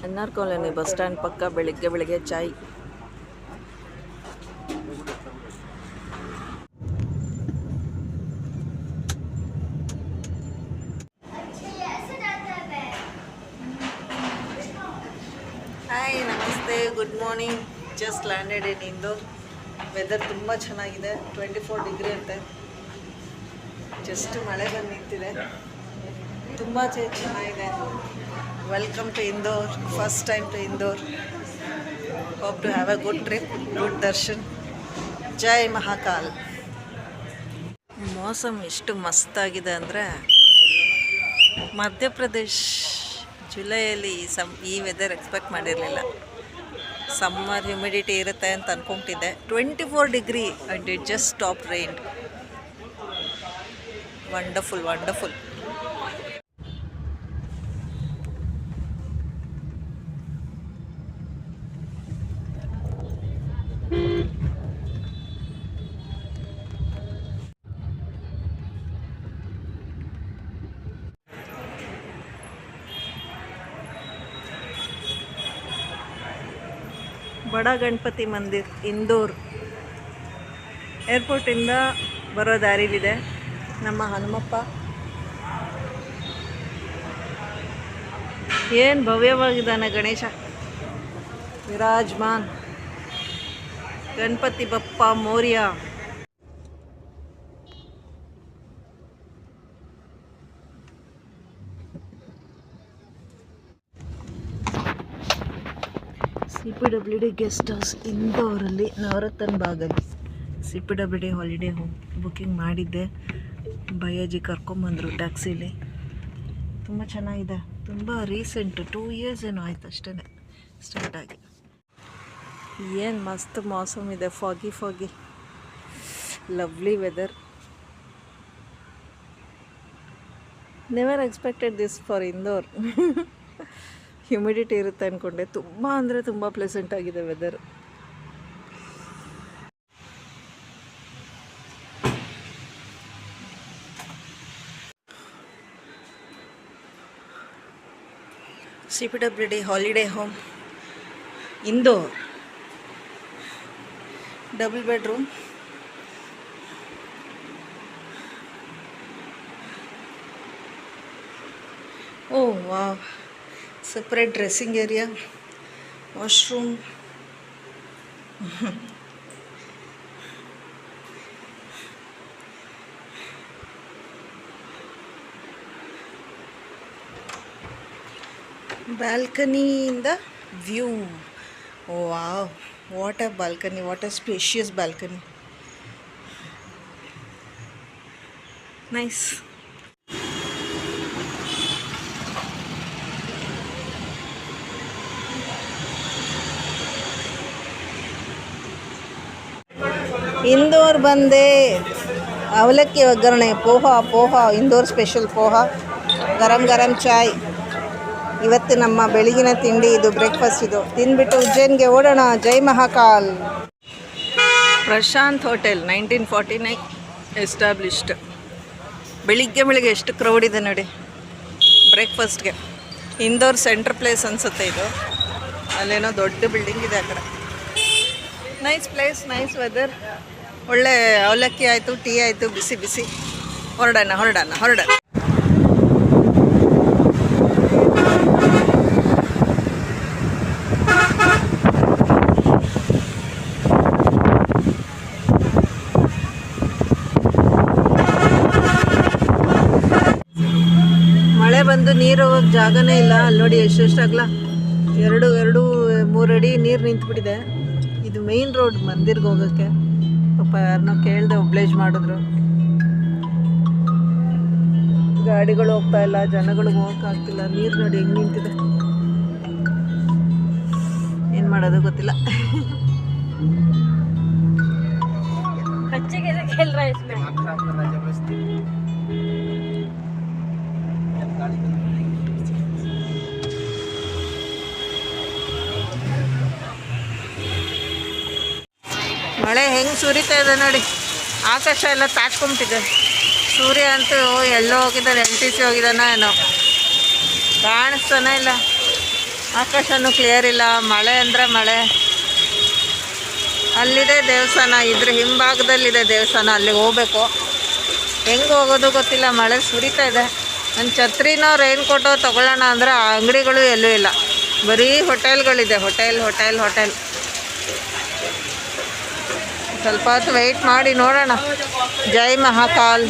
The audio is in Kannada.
ಎನ್.ಆರ್ ಕಾಲೋನಿ ಬಸ್ ಸ್ಟ್ಯಾಂಡ್ ಪಕ್ಕ ಬೆಳಿಗ್ಗೆ ಚಾಯ್. ಹಾಯ್, ನಮಸ್ತೆ, good morning. Just landed in Indore. Weather ತುಂಬ ಚೆನ್ನಾಗಿದೆ, 24 ಡಿಗ್ರಿ ಅಂತೆ. ಜಸ್ಟ್ ಮಳೆ ಬಂದು ನಿಂತಿದೆ, ತುಂಬ ಚೆನ್ನಾಗಿದೆ. Welcome to Indore, first time to Indore. Hope to have a good trip, good darshan. ಜೈ ಮಹಾಕಾಲ್. ಮೌಸಮ್ ಎಷ್ಟು ಮಸ್ತಾಗಿದೆ ಅಂದರೆ, ಮಧ್ಯಪ್ರದೇಶ್ ಜುಲೈಯಲ್ಲಿ ಈ ವೆದರ್ ಎಕ್ಸ್ಪೆಕ್ಟ್ ಮಾಡಿರಲಿಲ್ಲ. ಸಮ್ಮರ್ ಹ್ಯುಮಿಡಿಟಿ ಇರುತ್ತೆ ಅಂತ ಅಂದ್ಕೊಂಡಿದ್ದೆ. 24 degree and it just stop rain. Wonderful, wonderful. Bada Ganapati ಮಂದಿರ್, ಇಂದೋರ್. ಏರ್ಪೋರ್ಟಿಂದ ಬರೋ ದಾರಿಲಿದೆ ನಮ್ಮ ಹನುಮಪ್ಪ. ಏನು ಭವ್ಯವಾಗಿದ್ದಾನೆ ಗಣೇಶ, ವಿರಾಜ್ಮಾನ್. Ganapati Bappa Morya. CPWD guest house ಇಂದೋರಲ್ಲಿ, ನವರತ್ನ ಬಾಗಲ್ಲಿ. CPWD ಹಾಲಿಡೇ ಹೋಮ್ ಬುಕ್ಕಿಂಗ್ ಮಾಡಿದ್ದೆ. ಭಯ್ಯಾಜಿ ಕರ್ಕೊಂಬಂದರು ಟ್ಯಾಕ್ಸಿಲಿ. ತುಂಬ ಚೆನ್ನಾಗಿದೆ, ತುಂಬ ರೀಸೆಂಟ್, 2 ಇಯರ್ಸ್ ಏನೋ ಆಯ್ತು ಅಷ್ಟೇ ಸ್ಟಾರ್ಟ್ ಆಗಿ. ಏನು ಮಸ್ತ್ ಮೌಸಮ್ ಇದೆ, foggy. Lovely weather. Never expected this for Indore. Humidity ಇರುತ್ತೆ ಅಂದ್ಕೊಂಡೆ. ತುಂಬ ಅಂದರೆ ತುಂಬ ಪ್ಲೆಸೆಂಟ್ ಆಗಿದೆ weather. CPWD holiday home Indore. Double bedroom. Oh wow. separate dressing area, washroom. Balcony in the view. Oh wow, what a balcony, what a spacious balcony. Nice. Indore ಬಂದೆ. ಅವಲಕ್ಕಿ ಒಗ್ಗರಣೆ, ಪೋಹ, ಇಂದೋರ್ ಸ್ಪೆಷಲ್ ಪೋಹ, ಗರಂ ಚಾಯ್. ಇವತ್ತು ನಮ್ಮ ಬೆಳಗಿನ ತಿಂಡಿ ಇದು, ಬ್ರೇಕ್ಫಾಸ್ಟ್ ಇದು. ತಿಂದ್ಬಿಟ್ಟು ಉಜ್ಜೈನ್ಗೆ ಓಡೋಣ. ಜೈ ಮಹಾಕಾಲ್. Prashant hotel, 1949 established. ಬೆಳಿಗ್ಗೆ ಎಷ್ಟು ಕ್ರೌಡ್ ಇದೆ ನೋಡಿ ಬ್ರೇಕ್ಫಾಸ್ಟ್ಗೆ. ಇಂದೋರ್ ಸೆಂಟ್ರ್ ಪ್ಲೇಸ್ ಅನಿಸುತ್ತೆ ಇದು. ಅಲ್ಲೇನೋ ದೊಡ್ಡ ಬಿಲ್ಡಿಂಗ್ ಇದೆ ಆ ಕಡೆ. Nice place, nice weather. ಒಳ್ಳೆ ಅವಲಕ್ಕಿ ಆಯಿತು, ಟೀ ಆಯಿತು, ಬಿಸಿ. ಹೊರಡೋಣ. ಮಳೆ ಬಂದು ನೀರು ಹೋಗೋಕ್ಕೆ ಜಾಗನೇ ಇಲ್ಲ. ಅಲ್ಲಿ ನೋಡಿ ಎಷ್ಟೆಷ್ಟಾಗಲ್ಲ, 2-3 ಅಡಿ ನೀರು ನಿಂತುಬಿಟ್ಟಿದೆ. ಇದು ಮೇನ್ ರೋಡ್ ಮಂದಿರ್ಗೆ ಹೋಗೋಕ್ಕೆ. ಪಾಪ ಯಾರನ್ನೋ ಕೇಳ್ದೆ ಒಬ್ಲೇಜ್ ಮಾಡಿದ್ರು. ಗಾಡಿಗಳು ಹೋಗ್ತಾ ಇಲ್ಲ, ಜನಗಳಿಗೆ ಹೋಗೋಕ್ಕಾಗ್ತಿಲ್ಲ. ನೀರು ನೋಡಿ ಹೆಂಗೆ ನಿಂತಿದೆ. ಏನು ಮಾಡೋದು ಗೊತ್ತಿಲ್ಲ. ಮಳೆ ಹೆಂಗೆ ಸುರಿತಾ ಇದೆ ನೋಡಿ. ಆಕಾಶ ಎಲ್ಲ ತಾಚ್ಕೊಂಬಿಟ್ಟಿದೆ. ಸೂರ್ಯ ಅಂತೂ ಎಲ್ಲೋ ಹೋಗಿದ್ದಾನೆ, LTC ಹೋಗಿದ್ದಾನ ಏನೋ, ಕಾಣಿಸ್ತಾನೆ ಇಲ್ಲ. ಆಕಾಶನೂ ಕ್ಲಿಯರ್ ಇಲ್ಲ, ಮಳೆ ಅಂದರೆ ಮಳೆ. ಅಲ್ಲಿದೆ ದೇವಸ್ಥಾನ, ಇದ್ರ ಹಿಂಭಾಗದಲ್ಲಿದೆ ದೇವಸ್ಥಾನ, ಅಲ್ಲಿಗೆ ಹೋಗ್ಬೇಕು. ಹೆಂಗೆ ಹೋಗೋದು ಗೊತ್ತಿಲ್ಲ, ಮಳೆ ಸುರಿತಾ ಇದೆ. ನನ್ನ ಛತ್ರಿನೋ ರೈನ್ ಕೋಟೋ ತೊಗೊಳ್ಳೋಣ ಅಂದರೆ ಆ ಅಂಗಡಿಗಳು ಎಲ್ಲೂ ಇಲ್ಲ, ಬರೀ ಹೋಟೆಲ್ಗಳಿದೆ. ಹೋಟೆಲ್ ಸ್ವಲ್ಪ ಹೊತ್ತು ವೆಯ್ಟ್ ಮಾಡಿ ನೋಡೋಣ. ಜೈ ಮಹಾಕಾಲ್.